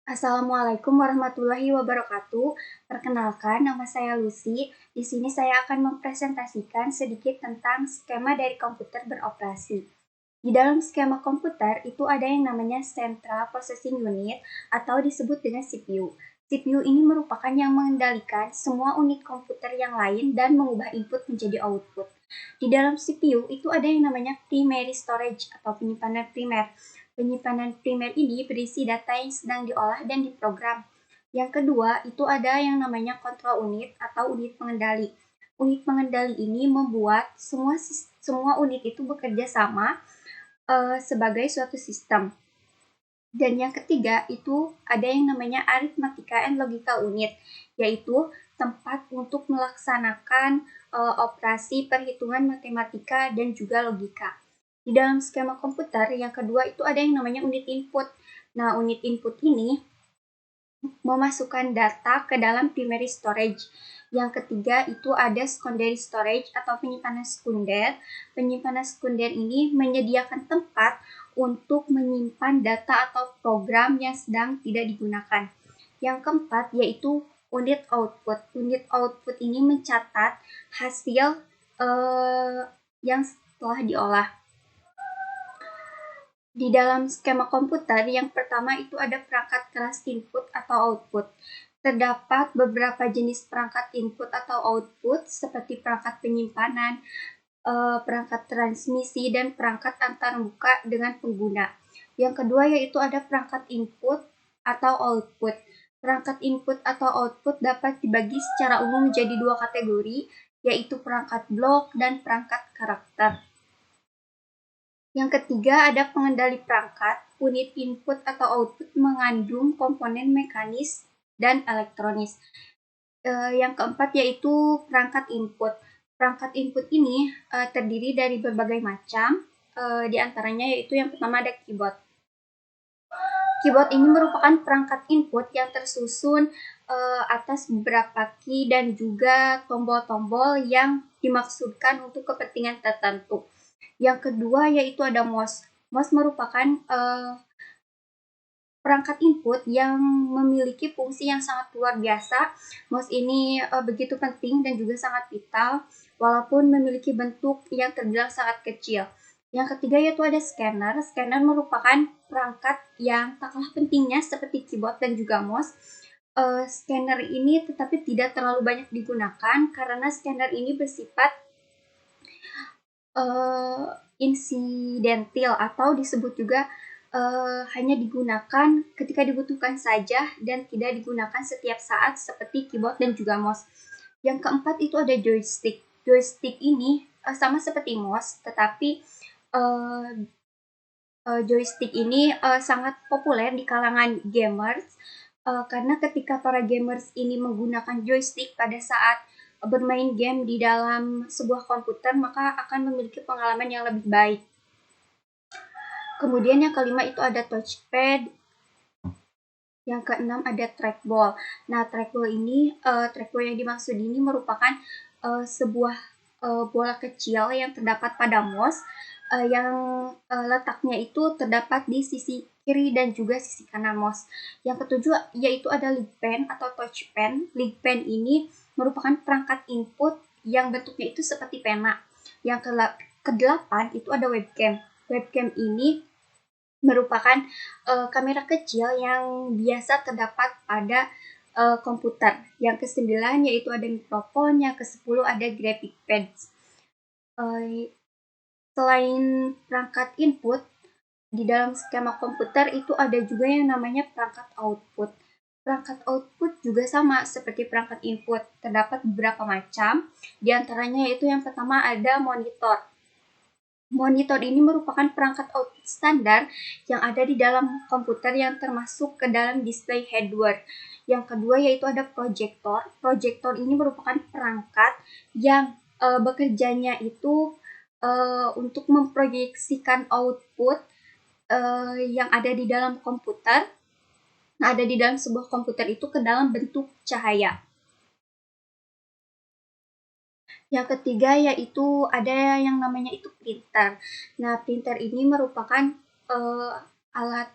Assalamualaikum warahmatullahi wabarakatuh. Perkenalkan, nama saya Lucy. Di sini saya akan mempresentasikan sedikit tentang skema dari komputer beroperasi. Di dalam skema komputer itu ada yang namanya Central Processing Unit atau disebut dengan CPU. CPU ini merupakan yang mengendalikan semua unit komputer yang lain dan mengubah input menjadi output. Di dalam CPU itu ada yang namanya primary storage atau penyimpanan primer. Penyimpanan primer ini berisi data yang sedang diolah dan diprogram. Yang kedua, itu ada yang namanya control unit atau unit pengendali. Unit pengendali ini membuat semua unit itu bekerja sama sebagai suatu sistem. Dan yang ketiga, itu ada yang namanya arithmetica and logical unit, yaitu tempat untuk melaksanakan operasi perhitungan matematika dan juga logika. Di dalam skema komputer, yang kedua itu ada yang namanya unit input. Nah, unit input ini memasukkan data ke dalam primary storage. Yang ketiga itu ada secondary storage atau penyimpanan sekunder. Penyimpanan sekunder ini menyediakan tempat untuk menyimpan data atau program yang sedang tidak digunakan. Yang keempat yaitu unit output. Unit output ini mencatat hasil yang setelah diolah. Di dalam skema komputer, yang pertama itu ada perangkat keras input atau output. Terdapat beberapa jenis perangkat input atau output seperti perangkat penyimpanan, perangkat transmisi, dan perangkat antarmuka dengan pengguna. Yang kedua yaitu ada perangkat input atau output. Perangkat input atau output dapat dibagi secara umum menjadi dua kategori, yaitu perangkat blok dan perangkat karakter. Yang ketiga ada pengendali perangkat. Unit input atau output mengandung komponen mekanis dan elektronis. Yang keempat yaitu perangkat input. Perangkat input ini terdiri dari berbagai macam, di antaranya yaitu yang pertama ada keyboard. Keyboard ini merupakan perangkat input yang tersusun atas beberapa key dan juga tombol-tombol yang dimaksudkan untuk kepentingan tertentu. Yang kedua yaitu ada mouse. Mouse merupakan perangkat input yang memiliki fungsi yang sangat luar biasa. Mouse ini begitu penting dan juga sangat vital, walaupun memiliki bentuk yang terbilang sangat kecil. Yang ketiga yaitu ada scanner. Scanner merupakan perangkat yang tak kalah pentingnya seperti keyboard dan juga mouse. Scanner ini tetapi tidak terlalu banyak digunakan karena scanner ini bersifat insidental atau disebut juga hanya digunakan ketika dibutuhkan saja dan tidak digunakan setiap saat seperti keyboard dan juga mouse. Yang keempat itu ada joystick. Joystick ini sama seperti mouse, tetapi joystick ini sangat populer di kalangan gamers karena ketika para gamers ini menggunakan joystick pada saat bermain game di dalam sebuah komputer, maka akan memiliki pengalaman yang lebih baik. Kemudian yang kelima itu ada touchpad. Yang keenam ada trackball. Nah, trackball yang dimaksud ini merupakan sebuah bola kecil yang terdapat pada mouse yang letaknya itu terdapat di sisi kiri dan juga sisi kanan mouse. Yang ketujuh yaitu ada lead pen atau touch pen. Lead pen ini merupakan perangkat input yang bentuknya itu seperti pena. Yang kedelapan itu ada webcam. Webcam ini merupakan kamera kecil yang biasa terdapat pada komputer. Yang ke-9 yaitu ada mikrofon, yang ke-10 ada graphic pads. Selain perangkat input, di dalam skema komputer itu ada juga yang namanya perangkat output. Perangkat output juga sama seperti perangkat input, terdapat beberapa macam, di antaranya yaitu yang pertama ada monitor. Monitor ini merupakan perangkat output standar yang ada di dalam komputer yang termasuk ke dalam display hardware. Yang kedua yaitu ada proyektor. Proyektor ini merupakan perangkat yang bekerjanya itu untuk memproyeksikan output yang ada di dalam komputer, ada di dalam sebuah komputer itu ke dalam bentuk cahaya. Yang ketiga yaitu ada yang namanya itu printer. Nah, printer ini merupakan alat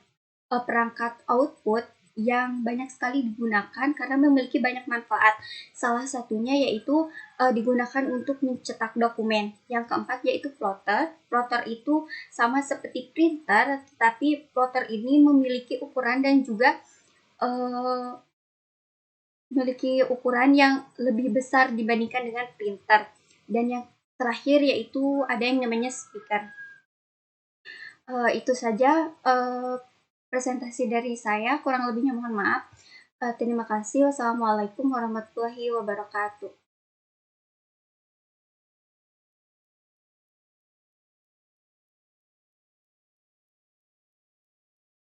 perangkat output yang banyak sekali digunakan karena memiliki banyak manfaat. Salah satunya yaitu digunakan untuk mencetak dokumen. Yang keempat yaitu plotter. Plotter itu sama seperti printer, tetapi plotter ini memiliki ukuran dan juga uh, memiliki ukuran yang lebih besar dibandingkan dengan printer. Dan yang terakhir yaitu ada yang namanya speaker. Itu saja presentasi dari saya, kurang lebihnya mohon maaf. Terima kasih. Wassalamualaikum warahmatullahi wabarakatuh.